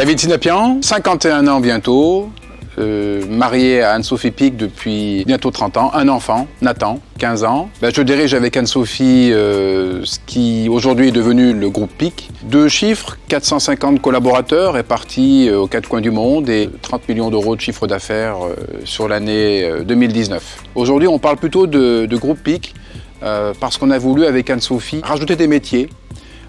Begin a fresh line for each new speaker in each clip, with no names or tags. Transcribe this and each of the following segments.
David Sinapian, 51 ans bientôt, marié à Anne-Sophie Pic depuis bientôt 30 ans, un enfant, Nathan, 15 ans. Je dirige avec Anne-Sophie ce qui aujourd'hui est devenu le groupe Pic. 2 chiffres, 450 collaborateurs répartis aux 4 coins du monde et 30 millions d'euros de chiffre d'affaires sur l'année 2019. Aujourd'hui, on parle plutôt de groupe Pic parce qu'on a voulu avec Anne-Sophie rajouter des métiers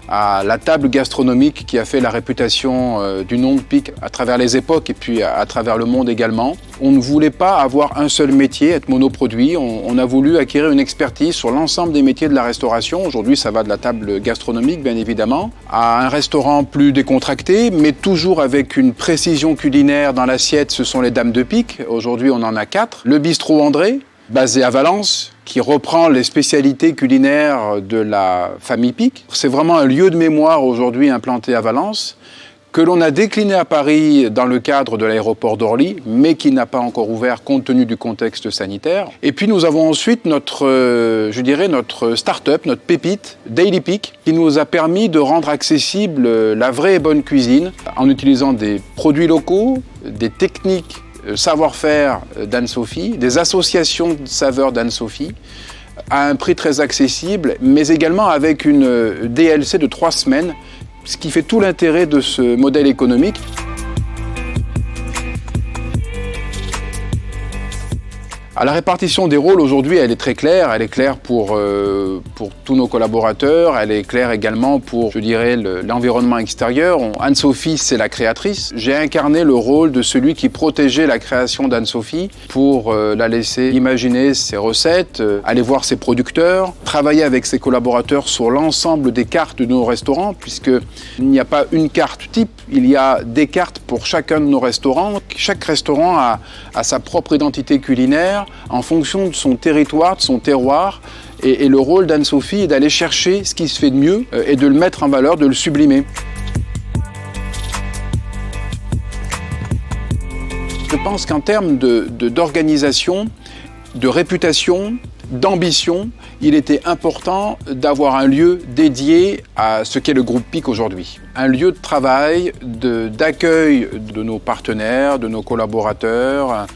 à la table gastronomique qui a fait la réputation du nom de Pic à travers les époques et puis à travers le monde également. On ne voulait pas avoir un seul métier, être monoproduit. On a voulu acquérir une expertise sur l'ensemble des métiers de la restauration. Aujourd'hui, ça va de la table gastronomique, bien évidemment, à un restaurant plus décontracté, mais toujours avec une précision culinaire dans l'assiette. Ce sont les Dames de Pic. Aujourd'hui, on en a 4. Le bistrot André, basé à Valence, qui reprend les spécialités culinaires de la famille Pic. C'est vraiment un lieu de mémoire aujourd'hui implanté à Valence, que l'on a décliné à Paris dans le cadre de l'aéroport d'Orly, mais qui n'a pas encore ouvert compte tenu du contexte sanitaire. Et puis nous avons ensuite notre start-up, notre pépite, Daily Pic, qui nous a permis de rendre accessible la vraie et bonne cuisine en utilisant des produits locaux, des techniques savoir-faire d'Anne-Sophie, des associations de saveurs d'Anne-Sophie, à un prix très accessible, mais également avec une DLC de 3 semaines, ce qui fait tout l'intérêt de ce modèle économique. La répartition des rôles aujourd'hui, elle est très claire. Elle est claire pour tous nos collaborateurs. Elle est claire également pour, je dirais, l'environnement extérieur. Anne-Sophie, c'est la créatrice. J'ai incarné le rôle de celui qui protégeait la création d'Anne-Sophie pour la laisser imaginer ses recettes, aller voir ses producteurs, travailler avec ses collaborateurs sur l'ensemble des cartes de nos restaurants, puisqu'il n'y a pas une carte type, il y a des cartes pour chacun de nos restaurants. Chaque restaurant a sa propre identité culinaire, en fonction de son territoire, de son terroir. Et le rôle d'Anne-Sophie est d'aller chercher ce qui se fait de mieux et de le mettre en valeur, de le sublimer. Je pense qu'en termes d'organisation, de réputation, d'ambition, il était important d'avoir un lieu dédié à ce qu'est le groupe Pic aujourd'hui. Un lieu de travail, d'accueil de nos partenaires, de nos collaborateurs,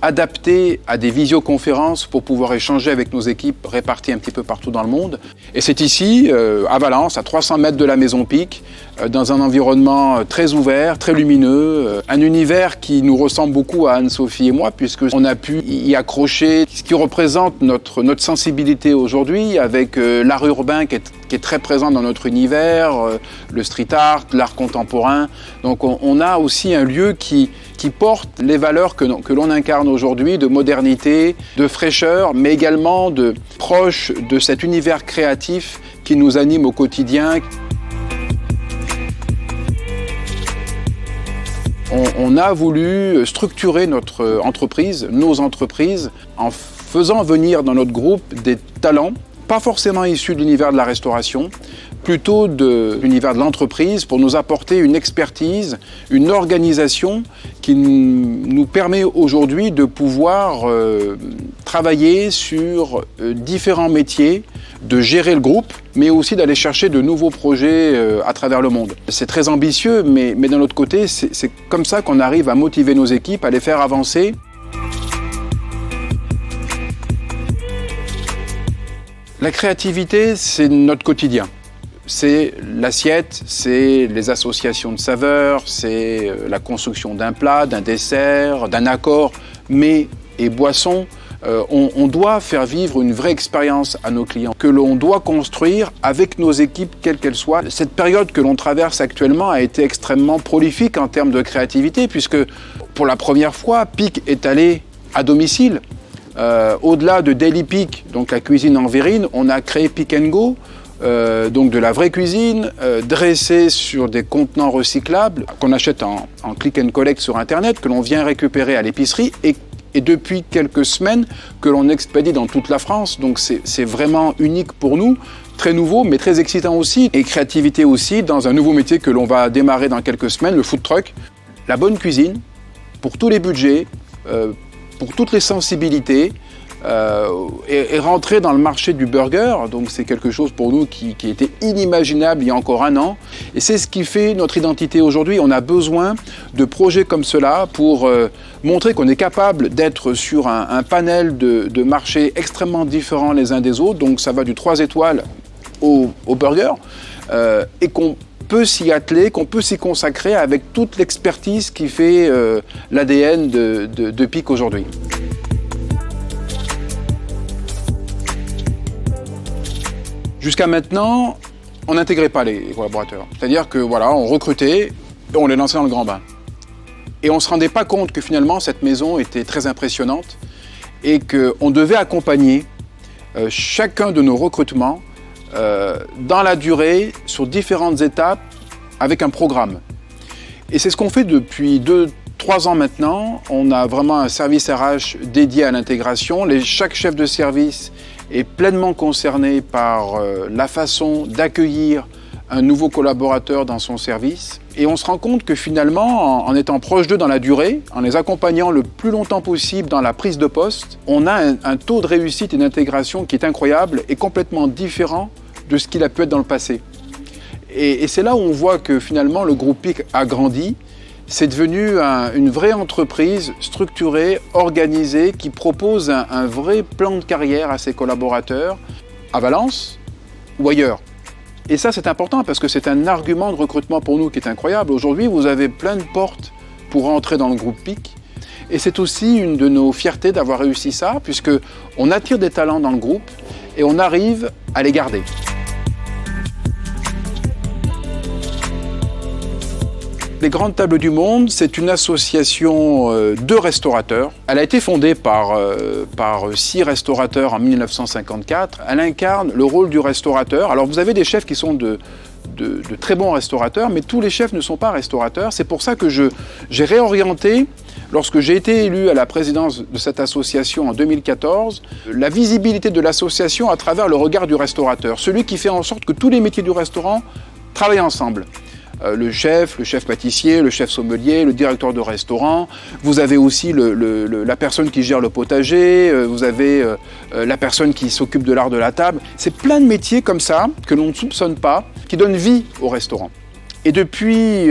adapté à des visioconférences pour pouvoir échanger avec nos équipes réparties un petit peu partout dans le monde. Et c'est ici, à Valence, à 300 mètres de la Maison Pic, dans un environnement très ouvert, très lumineux, un univers qui nous ressemble beaucoup à Anne-Sophie et moi, puisqu'on a pu y accrocher ce qui représente notre sensibilité aujourd'hui, avec l'art urbain qui est très présent dans notre univers, le street art, l'art contemporain. Donc on a aussi un lieu qui porte les valeurs que l'on incarne aujourd'hui, de modernité, de fraîcheur, mais également de proche de cet univers créatif qui nous anime au quotidien. On a voulu structurer notre entreprise, nos entreprises, en faisant venir dans notre groupe des talents, pas forcément issus de l'univers de la restauration, plutôt de l'univers de l'entreprise, pour nous apporter une expertise, une organisation qui nous permet aujourd'hui de pouvoir travailler sur différents métiers, de gérer le groupe, mais aussi d'aller chercher de nouveaux projets à travers le monde. C'est très ambitieux, mais d'un autre côté, c'est comme ça qu'on arrive à motiver nos équipes, à les faire avancer. La créativité, c'est notre quotidien. C'est l'assiette, c'est les associations de saveurs, c'est la construction d'un plat, d'un dessert, d'un accord, mets et boissons. On doit faire vivre une vraie expérience à nos clients, que l'on doit construire avec nos équipes, quelles qu'elles soient. Cette période que l'on traverse actuellement a été extrêmement prolifique en termes de créativité, puisque pour la première fois, Pic est allé à domicile. Au-delà de Daily Pic, donc la cuisine en verrine, on a créé Pic & Go, donc de la vraie cuisine, dressée sur des contenants recyclables qu'on achète en click and collect sur Internet, que l'on vient récupérer à l'épicerie et depuis quelques semaines que l'on expédie dans toute la France. Donc c'est vraiment unique pour nous, très nouveau mais très excitant aussi. Et créativité aussi dans un nouveau métier que l'on va démarrer dans quelques semaines, le food truck. La bonne cuisine, pour tous les budgets, pour toutes les sensibilités, est rentré dans le marché du burger. Donc c'est quelque chose pour nous qui était inimaginable il y a encore un an. Et c'est ce qui fait notre identité aujourd'hui. On a besoin de projets comme cela pour montrer qu'on est capable d'être sur un panel de marchés extrêmement différents les uns des autres. Donc ça va du 3 étoiles au burger. Et qu'on peut s'y atteler, qu'on peut s'y consacrer avec toute l'expertise qui fait l'ADN de PIC aujourd'hui. Jusqu'à maintenant, on n'intégrait pas les collaborateurs. C'est-à-dire que voilà, on recrutait et on les lançait dans le grand bain. Et on ne se rendait pas compte que finalement, cette maison était très impressionnante et qu'on devait accompagner chacun de nos recrutements dans la durée, sur différentes étapes, avec un programme. Et c'est ce qu'on fait depuis 2-3 ans maintenant. On a vraiment un service RH dédié à l'intégration. Chaque chef de service est pleinement concerné par la façon d'accueillir un nouveau collaborateur dans son service. Et on se rend compte que finalement, en étant proche d'eux dans la durée, en les accompagnant le plus longtemps possible dans la prise de poste, on a un taux de réussite et d'intégration qui est incroyable et complètement différent de ce qu'il a pu être dans le passé. Et c'est là où on voit que finalement le groupe PIC a grandi. C'est devenu une vraie entreprise structurée, organisée, qui propose un vrai plan de carrière à ses collaborateurs, à Valence ou ailleurs. Et ça, c'est important parce que c'est un argument de recrutement pour nous qui est incroyable. Aujourd'hui, vous avez plein de portes pour entrer dans le groupe PIC. Et c'est aussi une de nos fiertés d'avoir réussi ça, puisqu'on attire des talents dans le groupe et on arrive à les garder. Les Grandes Tables du Monde, c'est une association de restaurateurs. Elle a été fondée par 6 restaurateurs en 1954. Elle incarne le rôle du restaurateur. Alors vous avez des chefs qui sont de très bons restaurateurs, mais tous les chefs ne sont pas restaurateurs. C'est pour ça que j'ai réorienté, lorsque j'ai été élu à la présidence de cette association en 2014, la visibilité de l'association à travers le regard du restaurateur. Celui qui fait en sorte que tous les métiers du restaurant travaillent ensemble. Le chef pâtissier, le chef sommelier, le directeur de restaurant. Vous avez aussi la personne qui gère le potager, vous avez la personne qui s'occupe de l'art de la table. C'est plein de métiers comme ça que l'on ne soupçonne pas, qui donnent vie au restaurant. Et depuis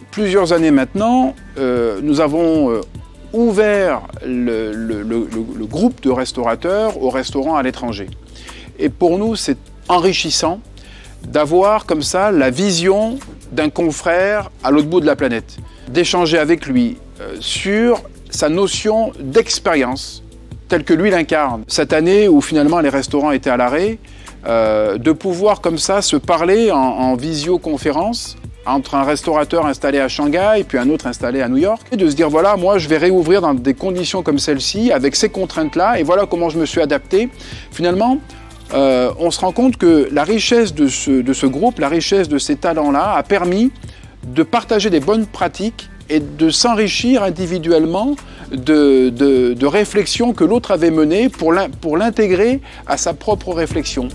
plusieurs années maintenant, nous avons ouvert le groupe de restaurateurs aux restaurants à l'étranger. Et pour nous, c'est enrichissant d'avoir comme ça la vision d'un confrère à l'autre bout de la planète, d'échanger avec lui sur sa notion d'expérience telle que lui l'incarne. Cette année où finalement les restaurants étaient à l'arrêt, de pouvoir comme ça se parler en visioconférence entre un restaurateur installé à Shanghai puis un autre installé à New York, et de se dire voilà, moi je vais réouvrir dans des conditions comme celle-ci, avec ces contraintes-là, et voilà comment je me suis adapté. Finalement, on se rend compte que la richesse de ce groupe, la richesse de ces talents-là a permis de partager des bonnes pratiques et de s'enrichir individuellement de réflexions que l'autre avait menées pour l'intégrer à sa propre réflexion.